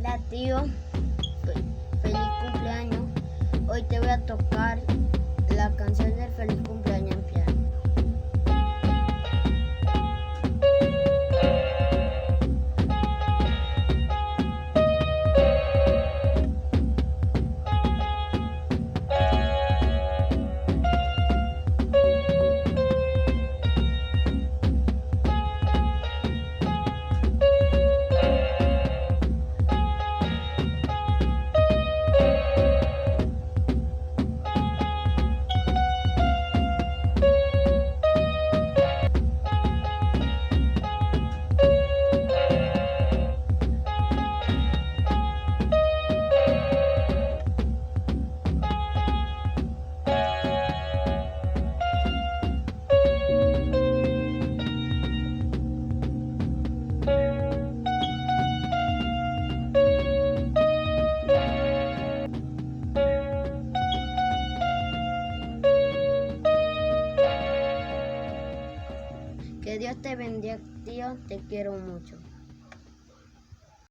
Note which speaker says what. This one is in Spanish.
Speaker 1: Hola tío, feliz cumpleaños. Hoy te voy a tocar la canción del feliz cumpleaños en piano. Que Dios te bendiga, tío, te quiero mucho.